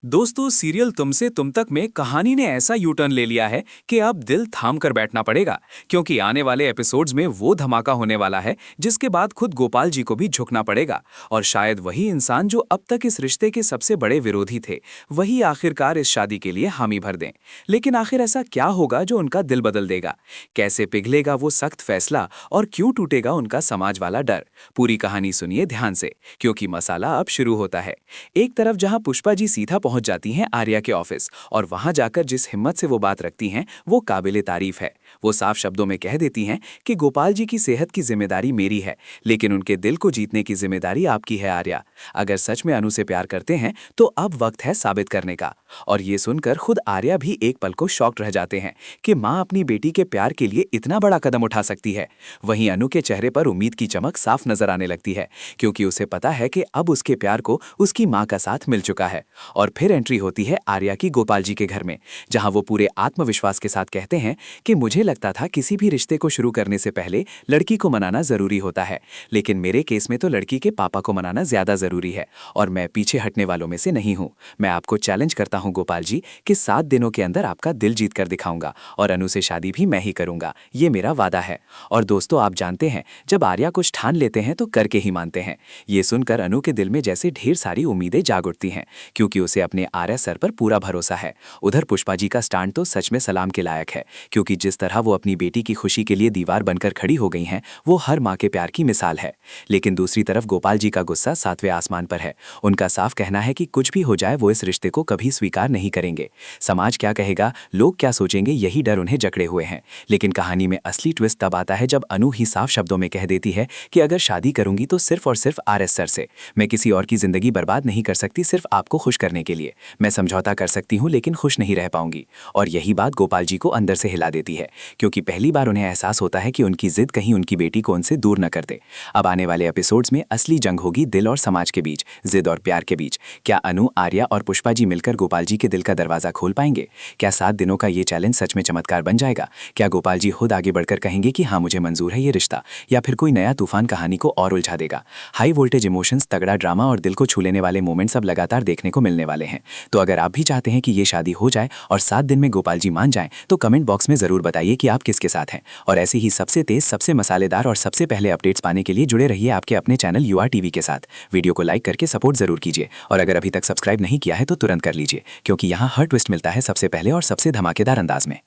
दोस्तों, सीरियल तुमसे तुम तक में कहानी ने ऐसा यू टर्न ले लिया है कि अब दिल थाम कर बैठना पड़ेगा, क्योंकि आने वाले एपिसोड्स में वो धमाका होने वाला है जिसके बाद खुद गोपाल जी को भी झुकना पड़ेगा। और शायद वही इंसान जो अब तक इस रिश्ते के सबसे बड़े विरोधी थे, वही आखिरकार इस शादी के लिए हामी भर दें। लेकिन आखिर ऐसा क्या होगा जो उनका दिल बदल देगा? कैसे पिघलेगा वो सख्त फैसला और क्यों टूटेगा उनका समाज वाला डर? पूरी कहानी सुनिए ध्यान से, क्योंकि मसाला अब शुरू होता है। एक तरफ जहां पुष्पा जी सीधा पहुंच जाती हैं आर्या के ऑफिस, और वहां जाकर जिस हिम्मत से वो बात रखती हैं वो काबिले तारीफ है। वो साफ शब्दों में कह देती हैं कि गोपाल जी की सेहत की जिम्मेदारी मेरी है, लेकिन उनके दिल को जीतने की जिम्मेदारी आपकी है आर्या। अगर सच में अनु से प्यार करते हैं तो अब वक्त है साबित करने का। और ये सुनकर खुद आर्या भी एक पल को शॉक्ड रह जाते हैं कि माँ अपनी बेटी के प्यार के लिए इतना बड़ा कदम उठा सकती है। वहीं अनु के चेहरे पर उम्मीद की चमक साफ नजर आने लगती है, क्योंकि उसे पता है कि अब उसके प्यार को उसकी माँ का साथ मिल चुका है। और फिर एंट्री होती है आर्या की गोपाल जी के घर में, जहां वो पूरे आत्मविश्वास के साथ कहते हैं कि मुझे लगता था किसी भी रिश्ते को शुरू करने से पहले लड़की को मनाना जरूरी होता है, लेकिन मेरे केस में तो लड़की के पापा को मनाना ज्यादा जरूरी है, और मैं पीछे हटने वालों में से नहीं हूं। मैं आपको चैलेंज करता हूं गोपाल जी कि 7 दिनों के अंदर आपका दिल जीत कर दिखाऊंगा, और अनु से शादी भी मैं ही करूंगा, ये मेरा वादा है। और दोस्तों, आप जानते हैं, जब आर्या कुछ ठान लेते हैं तो करके ही मानते हैं। ये सुनकर अनु के दिल में जैसे ढेर सारी उम्मीदें जाग उठती हैं, क्योंकि उसे अपने आर्या सर पर पूरा भरोसा है। उधर पुष्पा जी का स्टैंड तो सच में सलाम के लायक है, क्योंकि जिस तरह वो अपनी बेटी की खुशी के लिए दीवार बनकर खड़ी हो गई हैं, वो हर माँ के प्यार की मिसाल है। लेकिन दूसरी तरफ गोपाल जी का गुस्सा 7वें आसमान पर है। उनका साफ कहना है कि कुछ भी हो जाए वो इस रिश्ते को कभी स्वीकार नहीं करेंगे। समाज क्या कहेगा, लोग क्या सोचेंगे, यही डर उन्हें जकड़े हुए हैं। लेकिन कहानी में असली ट्विस्ट तब आता है जब अनु ही साफ शब्दों में कह देती है कि अगर शादी करूंगी तो सिर्फ और सिर्फ आरएस सर से। मैं किसी और की जिंदगी बर्बाद नहीं कर सकती सिर्फ आपको खुश करने के लिए। मैं समझौता कर सकती हूँ लेकिन खुश नहीं रह पाऊंगी। और यही बात गोपाल जी को अंदर से हिला देती है, क्योंकि पहली बार उन्हें एहसास होता है कि उनकी जिद कहीं उनकी बेटी को उनसे दूर न कर दे। अब आने वाले एपिसोड्स में असली जंग होगी दिल और समाज के बीच, जिद और प्यार के बीच। क्या अनु, आर्या और पुष्पा जी मिलकर गोपाल जी के दिल का दरवाजा खोल पाएंगे? क्या 7 दिनों का ये चैलेंज सच में चमत्कार बन जाएगा? क्या गोपाल जी खुद आगे बढ़कर कहेंगे कि हाँ मुझे मंजूर है ये रिश्ता, या फिर कोई नया तूफान कहानी को और उलझा देगा? हाई वोल्टेज इमोशंस, तगड़ा ड्रामा और दिल को छू लेने वाले मोमेंट्स अब लगातार देखने को मिलने वाले हैं। तो अगर आप भी चाहते हैं कि ये शादी हो जाए और 7 दिन में गोपाल जी मान जाएं, तो कमेंट बॉक्स में जरूर बताइए कि आप किसके साथ हैं। और ऐसे ही सबसे तेज, सबसे मसालेदार और सबसे पहले अपडेट्स पाने के लिए जुड़े रहिए आपके अपने चैनल यूआर टीवी के साथ। वीडियो को लाइक करके सपोर्ट जरूर कीजिए, और अगर अभी तक सब्सक्राइब नहीं किया है तो तुरंत कर लीजिए, क्योंकि यहाँ हर ट्विस्ट मिलता है सबसे पहले और सबसे धमाकेदार अंदाज में।